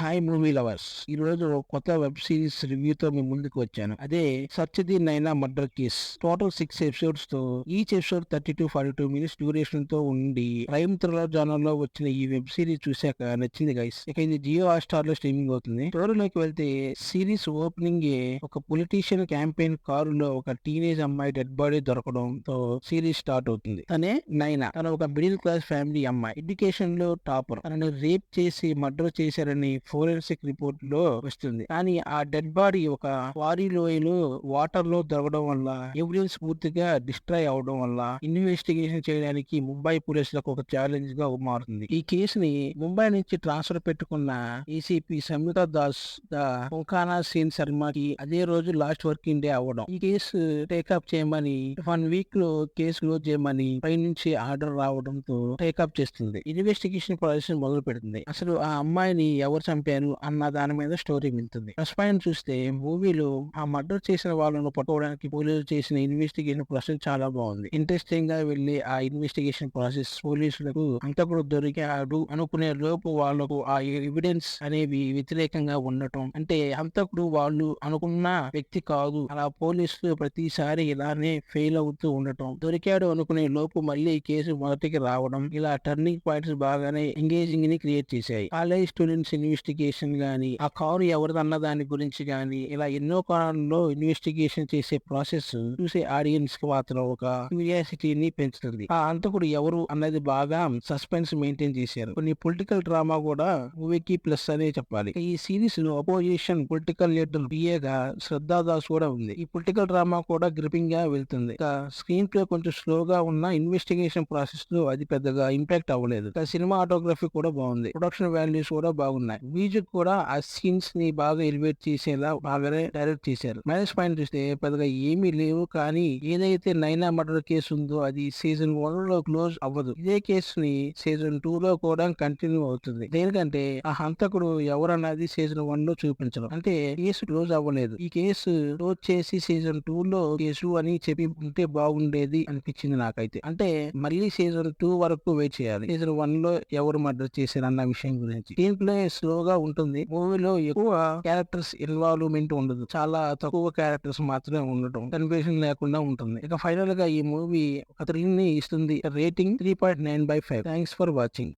Hi movie lovers. ఈ రోజు ఒక కొత్త వెబ్ సిరీస్ రివ్యూతో మీ ముందుకు వచ్చాను. అదే 'సత్యది నైనా మర్డర్ కేస్'. టోటల్ 6 ఎపిసోడ్స్ తో ఈచ్ ఎపిసోడ్ 30-42 మినిట్స్ డ్యూరేషన్ తో ఉండి క్రైమ్ థ్రిల్లర్ జానర్ లో వచ్చిన ఈ వెబ్ సిరీస్ చూశాక నచ్చింది గైస్. ఇక ఇది జియో హాట్‌స్టార్ లో స్ట్రీమింగ్ అవుతుంది. స్టోరీలోకి వెళ్తే సిరీస్ ఓపెనింగ్ ఒక పొలిటీషియన్ క్యాంపెయిన్ కారులో ఒక టీనేజ్ అమ్మాయి డెడ్ బాడీ దొరకడంతో సిరీస్ స్టార్ట్ అవుతుంది. తనే నైనా. తను ఒక మిడిల్ క్లాస్ ఫ్యామిలీ అమ్మాయి. ఎడ్యుకేషన్ లో టాపర్. తనని రేప్ చేసి మర్డర్ చేశారని ఫోరెన్సిక్ రిపోర్ట్ లో వస్తుంది. కానీ ఆ డెడ్ బాడీ ఒక క్వారీ లోయలో వాటర్ లో దొరకడం వల్ల ఎవిడెన్స్ పూర్తిగా డిస్ట్రాయ్ అవడం వల్ల ఇన్వెస్టిగేషన్ చేయడానికి ముంబై పోలీసులకు ఒక ఛాలెంజ్ గా మారుతుంది. ఈ కేసుని ముంబై నుంచి ట్రాన్స్ఫర్ పెట్టుకున్న ఏసీపీ సంయుత దాస్ ఓంకానా సేన్ శర్మకి అదే రోజు లాస్ట్ వర్కింగ్ డే అవ్వడం. ఈ కేసు టేకప్ చేయమని 1 వీక్ లో కేసు క్లోజ్ చేయమని పై నుంచి ఆర్డర్ రావడంతో టేకప్ చేస్తుంది. ఇన్వెస్టిగేషన్ ప్రాసెస్ మొదలు పెడుతుంది. అసలు ఆ అమ్మాయిని ఎవరు చంపారు అన్న దాని మీద స్టోరీ వెళ్తుంది. ప్లస్ పాయింట్ చూస్తే మూవీలో ఆ మర్డర్ చేసిన వాళ్ళను పట్టుకోవడానికి పోలీసులు చేసిన ఇన్వెస్టిగేషన్ ప్రాసెస్ చాలా బాగుంది. ఇంట్రెస్టింగ్ గా వెళ్లి ఆ ఇన్వెస్టిగేషన్ ప్రాసెస్ పోలీసులకు అంతకుడు దొరికాడు అనుకునే లోపు వాళ్లకు ఆ ఎవిడెన్స్ అనేవి వ్యతిరేకంగా ఉండటం, అంటే హంతకుడు వాళ్ళు అనుకున్న వ్యక్తి కాదు, అలా పోలీసులు ప్రతిసారి ఇలానే ఫెయిల్ అవుతూ ఉండటం, దొరికాడు అనుకునే లోపు మళ్ళీ కేసు మొదటికి రావడం, ఇలా టర్నింగ్ పాయింట్స్ బాగానే ఎంగేజింగ్ ని క్రియేట్ చేశాయి. కాలేజ్ స్టూడెంట్స్ ఇన్వెస్టిగేషన్ గానీ, ఆ కారు ఎవరిదన్న దాని గురించి గానీ, ఇలా ఎన్నో కారణాల్లో ఇన్వెస్టిగేషన్ చేసే ప్రాసెస్ చూసే ఆడియన్స్ కి మాత్రం ఒక క్యూరియాసిటీని పెంచుతుంది. ఆ హంతకుడు ఎవరు అన్నది బాగా సస్పెన్స్ మెయింటైన్ చేశారు. కొన్ని పొలిటికల్ డ్రామా కూడా మూవీకి ప్లస్ అనే చెప్పాలి. ఈ సిరీస్ లో అపోజిషన్ పొలిటికల్ లీడర్ పిఏగా శ్రద్ధా దాస్ కూడా ఉంది. ఈ పొలిటికల్ డ్రామా కూడా గ్రిపింగ్ గా వెళ్తుంది. ఇక స్క్రీన్ ప్లే కొంచెం స్లోగా ఉన్న ఇన్వెస్టిగేషన్ ప్రాసెస్ లో అది పెద్దగా ఇంపాక్ట్ అవ్వలేదు. ఇక సినిమాటోగ్రఫీ కూడా బాగుంది. ప్రొడక్షన్ వాల్యూస్ కూడా బాగున్నాయి. మ్యూజిక్ కూడా ఆ సీన్స్ ని బాగా ఎలివేట్ చేసేలా బాగానే డైరెక్ట్ చేశారు. మైనస్ పాయింట్ చూస్తే పెద్దగా ఏమీ లేవు, కానీ ఏదైతే నైనా మర్డర్ కేసు ఉందో అది సీజన్ 1 లో క్లోజ్ అవ్వదు. ఇదే కేసుని సీజన్ 2 లో కూడా కంటిన్యూ అవుతుంది. దేనికంటే ఆ హంతకుడు ఎవరన్నది సీజన్ 1 లో చూపించడం, అంటే కేసు క్లోజ్ అవ్వలేదు. ఈ కేసు క్లోజ్ చేసి సీజన్ 2 లో కేసు అని చెప్పి ఉంటే బాగుండేది అనిపించింది నాకైతే. అంటే మళ్ళీ సీజన్ 2 వరకు వెయిట్ చేయాలి సీజన్ 1 లో ఎవరు మర్డర్ చేశారు అన్న విషయం గురించి. స్క్రీన్ ప్లే స్లోగా ఉంటుంది. మూవీలో ఎక్కువ క్యారెక్టర్స్ ఇన్వాల్వ్మెంట్ ఉండదు. చాలా తక్కువ క్యారెక్టర్స్ మాత్రమే ఉండటం కన్ఫ్యూజన్ లేకుండా ఉంటుంది. ఇక ఫైనల్ గా ఈ మూవీ ఒక 3 ని ఇస్తుంది. రేటింగ్ 3.9/5. Thanks for watching.